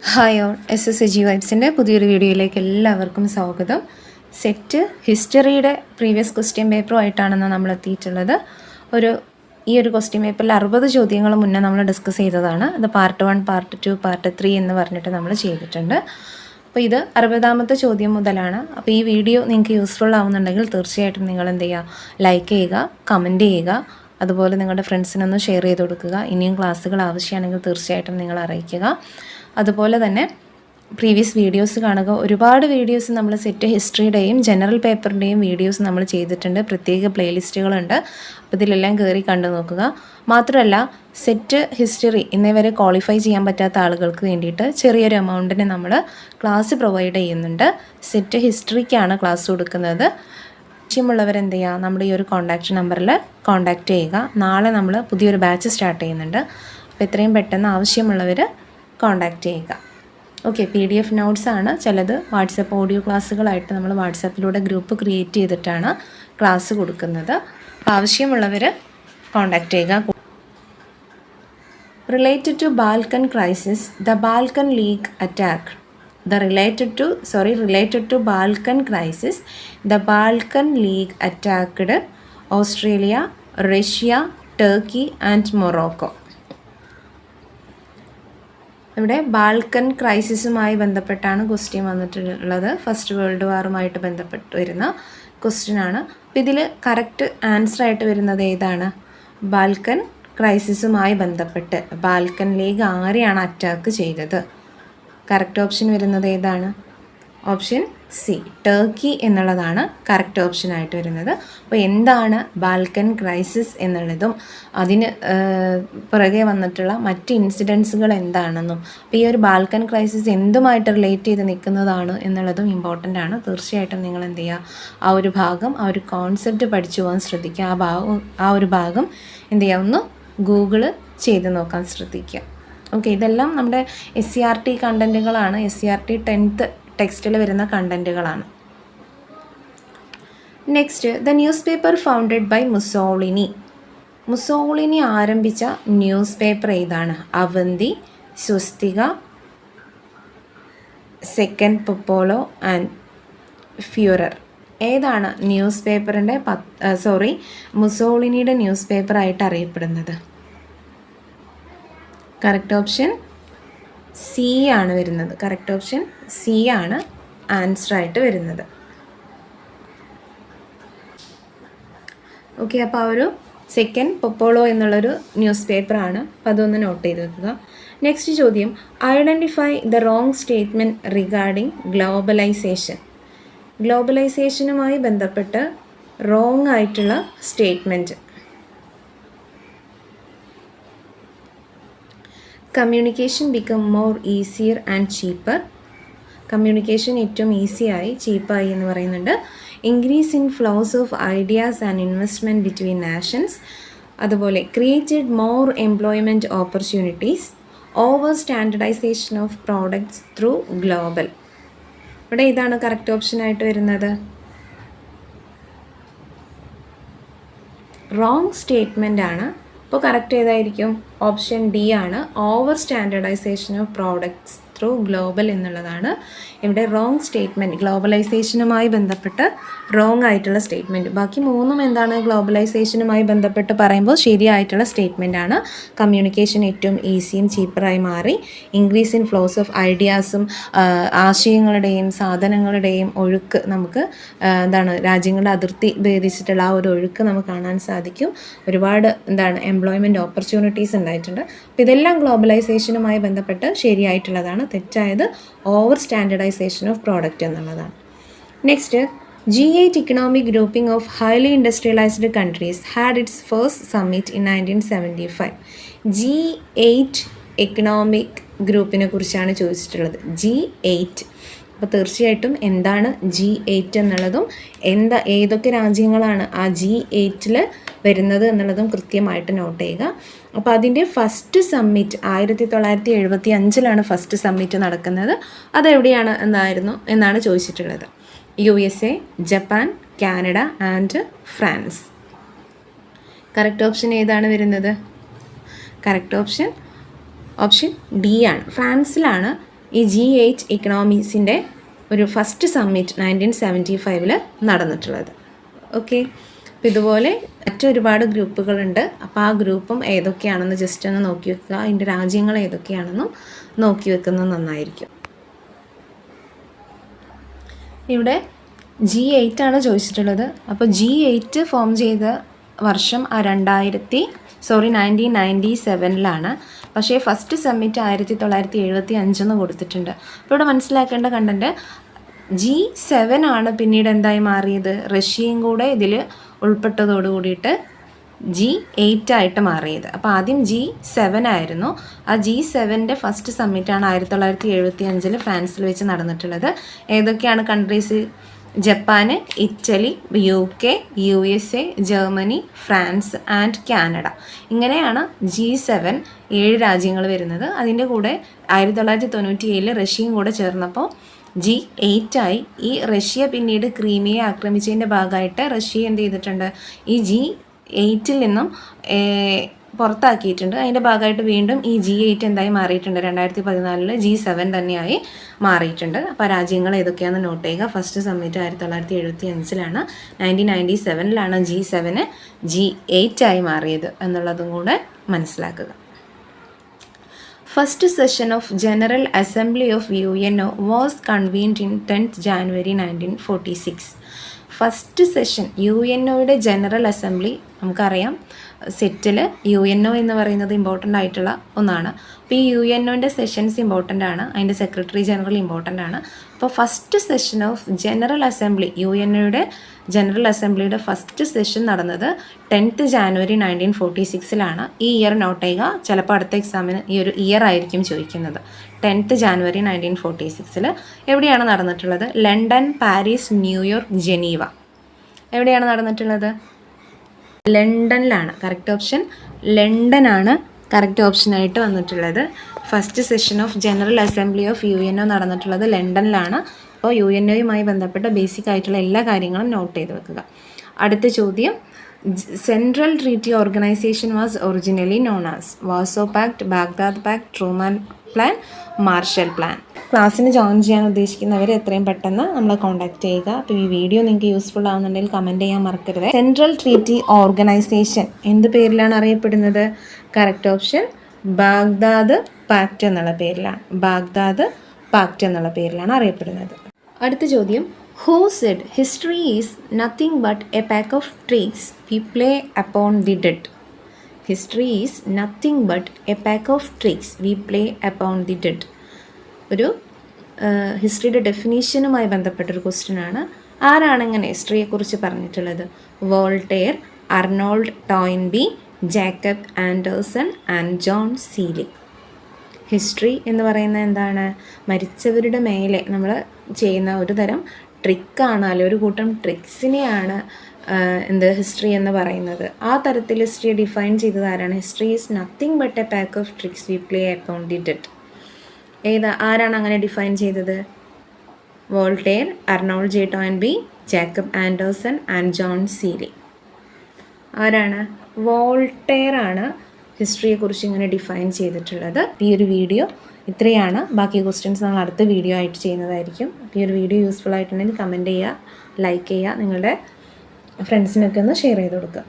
Hi all SSG വൈബ്സിൻ്റെ പുതിയൊരു വീഡിയോയിലേക്ക് എല്ലാവർക്കും സ്വാഗതം. സെറ്റ് ഹിസ്റ്ററിയുടെ പ്രീവിയസ് ക്വസ്റ്റ്യൻ പേപ്പറുമായിട്ടാണെന്ന് നമ്മൾ എത്തിയിട്ടുള്ളത്. ഈ ഒരു ക്വസ്റ്റ്യൻ പേപ്പറിൽ 60 ചോദ്യങ്ങൾ മുന്നേ നമ്മൾ ഡിസ്കസ് ചെയ്തതാണ്. അത് പാർട്ട് 1, പാർട്ട് 2, പാർട്ട് 3 എന്ന് പറഞ്ഞിട്ട് നമ്മൾ ചെയ്തിട്ടുണ്ട്. അപ്പോൾ ഇത് 60ാമത്തെ ചോദ്യം മുതലാണ്. അപ്പോൾ ഈ വീഡിയോ നിങ്ങൾക്ക് യൂസ്ഫുൾ ആവുന്നുണ്ടെങ്കിൽ തീർച്ചയായിട്ടും നിങ്ങൾ എന്ത് ചെയ്യുക, ലൈക്ക് ചെയ്യുക, കമൻറ്റ് ചെയ്യുക, അതുപോലെ നിങ്ങളുടെ ഫ്രണ്ട്സിനൊന്ന് ഷെയർ ചെയ്ത് കൊടുക്കുക. ഇനിയും ക്ലാസ്സുകൾ ആവശ്യമാണെങ്കിൽ തീർച്ചയായിട്ടും നിങ്ങൾ അറിയിക്കുക. അതുപോലെ തന്നെ പ്രീവിയസ് വീഡിയോസ് കാണുക. ഒരുപാട് വീഡിയോസ് നമ്മൾ സെറ്റ് ഹിസ്റ്ററിയുടെയും ജനറൽ പേപ്പറിൻ്റെയും വീഡിയോസ് നമ്മൾ ചെയ്തിട്ടുണ്ട്. പ്രത്യേക പ്ലേലിസ്റ്റുകളുണ്ട്. അപ്പോൾ ഇതിലെല്ലാം കയറി കണ്ടു നോക്കുക. മാത്രമല്ല സെറ്റ് ഹിസ്റ്ററി ഇന്നേവരെ ക്വാളിഫൈ ചെയ്യാൻ പറ്റാത്ത ആളുകൾക്ക് വേണ്ടിയിട്ട് ചെറിയൊരു എമൗണ്ടിന് നമ്മൾ ക്ലാസ് പ്രൊവൈഡ് ചെയ്യുന്നുണ്ട്. സെറ്റ് ഹിസ്റ്ററിക്കാണ് ക്ലാസ് കൊടുക്കുന്നത്. ആവശ്യമുള്ളവരെന്ത് ചെയ്യുക, നമ്മുടെ ഈ ഒരു കോൺടാക്റ്റ് നമ്പറിൽ കോൺടാക്റ്റ് ചെയ്യുക. നാളെ നമ്മൾ പുതിയൊരു ബാച്ച് സ്റ്റാർട്ട് ചെയ്യുന്നുണ്ട്. അപ്പോൾ എത്രയും പെട്ടെന്ന് ആവശ്യമുള്ളവർ കോൺടാക്റ്റ് ചെയ്യുക. ഓക്കെ, PDF നോട്ട്സ് ആണ്. ചിലത് വാട്സപ്പ് ഓഡിയോ ക്ലാസ്സുകളായിട്ട് നമ്മൾ വാട്സപ്പിലൂടെ ഗ്രൂപ്പ് ക്രിയേറ്റ് ചെയ്തിട്ടാണ് ക്ലാസ് കൊടുക്കുന്നത്. അപ്പോൾ ആവശ്യമുള്ളവർ കോൺടാക്റ്റ് ചെയ്യുക. Related to Balkan crisis, the Balkan league attack. related to Balkan crisis, the Balkan League attacked Australia, Russia, Turkey and Morocco. ഇവിടെ ബാൽക്കൻ ക്രൈസിസുമായി ബന്ധപ്പെട്ടാണ് ക്വസ്റ്റ്യൻ വന്നിട്ടുള്ളത്. ഫസ്റ്റ് വേൾഡ് വാറുമായിട്ട് ബന്ധപ്പെട്ട് വരുന്ന ക്വസ്റ്റ്യൻ ആണ്. അപ്പോൾ ഇതിൽ കറക്റ്റ് ആൻസർ ആയിട്ട് വരുന്നത് ഏതാണ്? ബാൽക്കൻ ക്രൈസിസുമായി ബന്ധപ്പെട്ട് ബാൽക്കൻ ലീഗ് ആരെയാണ് അറ്റാക്ക് ചെയ്തത്? കറക്റ്റ് ഓപ്ഷൻ വരുന്നത് ഏതാണ്? ഓപ്ഷൻ സി, ടർക്കി എന്നുള്ളതാണ് കറക്റ്റ് ഓപ്ഷനായിട്ട് വരുന്നത്. അപ്പോൾ എന്താണ് ബാൽക്കൻ ക്രൈസിസ് എന്നുള്ളതും അതിന് പുറകെ വന്നിട്ടുള്ള മറ്റ് ഇൻസിഡൻസുകൾ എന്താണെന്നും, അപ്പോൾ ഈ ഒരു ബാൽക്കൻ ക്രൈസിസ് എന്തുമായിട്ട് റിലേറ്റ് ചെയ്ത് നിൽക്കുന്നതാണ് എന്നുള്ളതും ഇമ്പോർട്ടൻ്റ് ആണ്. തീർച്ചയായിട്ടും നിങ്ങൾ എന്ത് ചെയ്യുക, ആ ഒരു ഭാഗം, ആ ഒരു കോൺസെപ്റ്റ് പഠിച്ചു പോകാൻ ശ്രദ്ധിക്കുക. ആ ഒരു ഭാഗം എന്ത് ചെയ്യുക, ഒന്ന് ഗൂഗിള് ചെയ്ത് നോക്കാൻ ശ്രദ്ധിക്കുക. ഓക്കെ, ഇതെല്ലാം നമ്മുടെ SCERT കണ്ടൻറ്റുകളാണ്. SCERT 10th ടെക്സ്റ്റിൽ വരുന്ന കണ്ടൻറ്റുകളാണ്. Next, the news paper founded by Mussolini. Mussolini ആരംഭിച്ച ന്യൂസ് പേപ്പർ ഏതാണ്? Avanti, swastika, second popolo and Fuhrer. ഏതാണ് ന്യൂസ് പേപ്പറിൻ്റെ മുസോളിനിയുടെ ന്യൂസ് പേപ്പറായിട്ട് അറിയപ്പെടുന്നത്? കറക്റ്റ് ഓപ്ഷൻ സി ആണ് വരുന്നത്. കറക്റ്റ് ഓപ്ഷൻ സി ആണ് ആൻസർ ആയിട്ട് വരുന്നത്. ഓക്കെ, അപ്പോൾ ആ ഒരു സെക്കൻഡ് പൊപ്പോളോ എന്നുള്ളൊരു ന്യൂസ് പേപ്പറാണ്. അപ്പോൾ അതൊന്ന് നോട്ട് ചെയ്ത് വെക്കുക. നെക്സ്റ്റ് ചോദ്യം, identify the wrong statement regarding globalisation. ഗ്ലോബലൈസേഷനുമായി ബന്ധപ്പെട്ട് റോങ് ആയിട്ടുള്ള statement. Communication become more easier and cheaper. Communication ഏറ്റവും ഈസിയായി, ചീപ്പായി എന്ന് പറയുന്നുണ്ട്. Increase in flows of ideas and investment between nations. അതുപോലെ created more employment opportunities. Over standardisation of products through global. ഇവിടെ ഇതാണ് കറക്റ്റ് ഓപ്ഷനായിട്ട് വരുന്നത്. റോങ് സ്റ്റേറ്റ്മെൻ്റ് ആണ്. അപ്പോൾ കറക്റ്റ് ഏതായിരിക്കും? ഓപ്ഷൻ ഡി ആണ്. Over standardisation of products through global എന്നുള്ളതാണ് ഇവിടെ റോങ് സ്റ്റേറ്റ്മെൻറ്റ്. ഗ്ലോബലൈസേഷനുമായി ബന്ധപ്പെട്ട് റോങ് ആയിട്ടുള്ള സ്റ്റേറ്റ്മെൻറ്റ്. ബാക്കി മൂന്നും എന്താണ്? ഗ്ലോബലൈസേഷനുമായി ബന്ധപ്പെട്ട് പറയുമ്പോൾ ശരിയായിട്ടുള്ള സ്റ്റേറ്റ്മെൻ്റ് ആണ്. കമ്മ്യൂണിക്കേഷൻ ഏറ്റവും ഈസിയും ചീപ്പറായി മാറി. ഇൻക്രീസ് ഇൻ ഫ്ലോസ് ഓഫ് ഐഡിയാസും ആശയങ്ങളുടെയും സാധനങ്ങളുടെയും ഒഴുക്ക് നമുക്ക് രാജ്യങ്ങളുടെ അതിർത്തി ഭേദിച്ചിട്ടുള്ള ആ ഒരു ഒഴുക്ക് നമുക്ക് കാണാൻ സാധിക്കും. ഒരുപാട് എംപ്ലോയ്മെൻറ്റ് ഓപ്പർച്യൂണിറ്റീസ് ഉണ്ടായിട്ടുണ്ട്. അപ്പോൾ ഇതെല്ലാം ഗ്ലോബലൈസേഷനുമായി ബന്ധപ്പെട്ട് ശരിയായിട്ടുള്ളതാണ്. തെറ്റായത് ഓവർ സ്റ്റാൻഡർഡൈസേഷൻ ഓഫ് പ്രോഡക്റ്റ് എന്നുള്ളതാണ്. Next, G8 economic grouping of highly industrialized countries had its first summit in 1975. G8 economic ഗ്രൂപ്പിനെ കുറിച്ചാണ് ചോദിച്ചിട്ടുള്ളത്. G8. അപ്പോൾ തീർച്ചയായിട്ടും എന്താണ് G8 എന്നുള്ളതും ഏതൊക്കെ രാജ്യങ്ങളാണ് ആ G8ൽ വരുന്നത് എന്നുള്ളതും കൃത്യമായിട്ട് നോട്ട് ചെയ്യുക. അപ്പോൾ അതിൻ്റെ ഫസ്റ്റ് സമ്മിറ്റ് 1975 ഫസ്റ്റ് സമ്മിറ്റ് നടക്കുന്നത്. അതെവിടെയാണ് എന്നാണ് ചോദിച്ചിട്ടുള്ളത്. USA, Japan, Canada and France. Correct option ഏതാണ് വരുന്നത്? കറക്റ്റ് ഓപ്ഷൻ ഡി ആണ്. ഫ്രാൻസിലാണ് ഈ G8 ഇക്കണോമീസിൻ്റെ ഒരു ഫസ്റ്റ് സമ്മിറ്റ് 1975 നടന്നിട്ടുള്ളത്. ഓക്കെ, അപ്പോൾ ഇതുപോലെ മറ്റൊരുപാട് ഗ്രൂപ്പുകളുണ്ട്. അപ്പോൾ ആ ഗ്രൂപ്പും ഏതൊക്കെയാണെന്ന് ജസ്റ്റ് ഒന്ന് നോക്കി വെക്കുക, അതിൻ്റെ രാജ്യങ്ങൾ ഏതൊക്കെയാണെന്നും നോക്കി വെക്കുന്നത് നന്നായിരിക്കും. ഇവിടെ G8 ആണ് ചോദിച്ചിട്ടുള്ളത്. അപ്പോൾ G8 ഫോം ചെയ്ത വർഷം 1997 പക്ഷേ ഫസ്റ്റ് സമ്മിറ്റ് 1975 കൊടുത്തിട്ടുണ്ട്. അപ്പോൾ ഇവിടെ മനസ്സിലാക്കേണ്ട കണ്ടൻറ്റ് G7 ആണ് പിന്നീട് എന്തായി മാറിയത്, റഷ്യയും കൂടെ ഇതിൽ ഉൾപ്പെട്ടതോട് കൂടിയിട്ട് G8 ആയിട്ട് മാറിയത്. അപ്പോൾ ആദ്യം G7 ആയിരുന്നു. ആ G7ൻ്റെ ഫസ്റ്റ് സമ്മിറ്റാണ് 1975 ഫ്രാൻസിൽ വെച്ച് നടന്നിട്ടുള്ളത്. ഏതൊക്കെയാണ് countries? Japan, Italy, UK, USA, Germany, France and Canada. ഇങ്ങനെയാണ് G7 7 രാജ്യങ്ങൾ വരുന്നത്. അതിൻ്റെ കൂടെ 1997 റഷ്യയും കൂടെ ചേർന്നപ്പോൾ G8 ആയി. ഈ റഷ്യ പിന്നീട് ക്രീമിയെ ആക്രമിച്ചതിൻ്റെ ഭാഗമായിട്ട് റഷ്യ എന്ത് ചെയ്തിട്ടുണ്ട്, ഈ G8 നിന്നും പുറത്താക്കിയിട്ടുണ്ട്. അതിൻ്റെ ഭാഗമായിട്ട് വീണ്ടും ഈ G8 എന്തായി മാറിയിട്ടുണ്ട്, 2014 G7 തന്നെയായി മാറിയിട്ടുണ്ട്. അപ്പോൾ രാജ്യങ്ങൾ ഏതൊക്കെയാണെന്ന് നോട്ട് ചെയ്യുക. ഫസ്റ്റ് സമ്മിറ്റ് 1975 1997 G7 G8 ആയി മാറിയത് എന്നുള്ളതും കൂടെ മനസ്സിലാക്കുക. First session of General Assembly of UNO was convened in 10th January 1946. First session UNOയുടെ ജനറൽ അസംബ്ലി നമുക്കറിയാം, സെറ്റിൽ UNO എന്ന് പറയുന്നത് ഇമ്പോർട്ടൻ്റ് ആയിട്ടുള്ള ഒന്നാണ്. അപ്പോൾ ഈ UNOൻ്റെ സെഷൻസ് ഇമ്പോർട്ടൻ്റ് ആണ്, അതിൻ്റെ സെക്രട്ടറി ജനറൽ ഇമ്പോർട്ടൻ്റ് ആണ്. അപ്പോൾ first session of general assembly, UNOയുടെ ജനറൽ അസംബ്ലിയുടെ ഫസ്റ്റ് സെഷൻ നടന്നത് 10th January 1946 ഈ ഇയർ നോട്ട് ചെയ്യുക, ചിലപ്പോൾ അടുത്ത എക്സാമിന് ഈ ഒരു ഇയർ ആയിരിക്കും ചോദിക്കുന്നത്. 10th January 1946 എവിടെയാണ് നടന്നിട്ടുള്ളത്? London, Paris, New York, Geneva. എവിടെയാണ് നടന്നിട്ടുള്ളത്? ലണ്ടനിലാണ്. കറക്റ്റ് ഓപ്ഷൻ ലണ്ടനാണ് കറക്റ്റ് ഓപ്ഷനായിട്ട് വന്നിട്ടുള്ളത്. First session of general assembly of UNO നടന്നിട്ടുള്ളത് ലണ്ടനിലാണ്. അപ്പോൾ UNOയുമായി ബന്ധപ്പെട്ട ബേസിക് ആയിട്ടുള്ള എല്ലാ കാര്യങ്ങളും നോട്ട് ചെയ്ത് വെക്കുക. അടുത്ത ചോദ്യം, central treaty organisation was originally known as Warsaw pact, Baghdad pact, Truman plan, Marshall plan. ക്ലാസ്സിന് ജോയിൻ ചെയ്യാൻ ഉദ്ദേശിക്കുന്നവർ എത്രയും പെട്ടെന്ന് നമ്മളെ കോൺടാക്ട് ചെയ്യുക. അപ്പോൾ ഈ വീഡിയോ നിങ്ങൾക്ക് യൂസ്ഫുൾ ആവുന്നുണ്ടെങ്കിൽ കമൻറ്റ് ചെയ്യാൻ മറക്കരുത്. സെൻട്രൽ ട്രീറ്റി ഓർഗനൈസേഷൻ എന്ത് പേരിലാണ് അറിയപ്പെടുന്നത്? കറക്റ്റ് ഓപ്ഷൻ ബാഗ്ദാദ് പാക്ട് എന്നുള്ള പേരിലാണ്. ബാഗ്ദാദ് പാക്ട് എന്നുള്ള പേരിലാണ് അറിയപ്പെടുന്നത്. അടുത്ത ചോദ്യം, who said history is nothing but a pack of tricks we play upon the dead? History is nothing but a pack of tricks we play upon the dead. ഒരു ഹിസ്റ്ററിയുടെ ഡെഫിനീഷനുമായി ബന്ധപ്പെട്ടൊരു question ആണ്. ആരാണ് ഇങ്ങനെ ഹിസ്റ്ററിയെക്കുറിച്ച് പറഞ്ഞിട്ടുള്ളത്? Voltaire, Arnold Toynbee, Jacob Anderson and John Seeley. History എന്ന് പറയുന്നത് എന്താണ്? മരിച്ചവരുടെ മേലെ നമ്മൾ ചെയ്യുന്ന ഒരു തരം ട്രിക്കാണ്, അല്ലെങ്കിൽ ഒരു കൂട്ടം ട്രിക്സിനെയാണ് ഹിസ്റ്ററി എന്ന് പറയുന്നത്. ആ തരത്തിൽ ഹിസ്റ്ററിയെ ഡിഫൈൻ ചെയ്തത് ആരാണ്? History is nothing but a pack of tricks we play upon the dead. ആരാണ് അങ്ങനെ ഡിഫൈൻ ചെയ്തത്? Voltaire, Arnold J Toynbee, Jacob Anderson and John Seeley. ആരാണ്? വോൾട്ടെയർ ആണ് ഹിസ്റ്ററിയെക്കുറിച്ച് ഇങ്ങനെ ഡിഫൈൻ ചെയ്തിട്ടുള്ളത്. ഈ ഒരു വീഡിയോ ഇത്രയാണ്. ബാക്കി ക്വസ്റ്റ്യൻസ് നമ്മൾ അടുത്ത വീഡിയോ ആയിട്ട് ചെയ്യുന്നതായിരിക്കും. ഈ ഒരു വീഡിയോ യൂസ്ഫുൾ ആയിട്ടുണ്ടെങ്കിൽ കമൻറ്റ് ചെയ്യുക, ലൈക്ക് ചെയ്യുക, നിങ്ങളുടെ ഫ്രണ്ട്സിനൊക്കെ ഒന്ന് ഷെയർ ചെയ്ത് കൊടുക്കുക.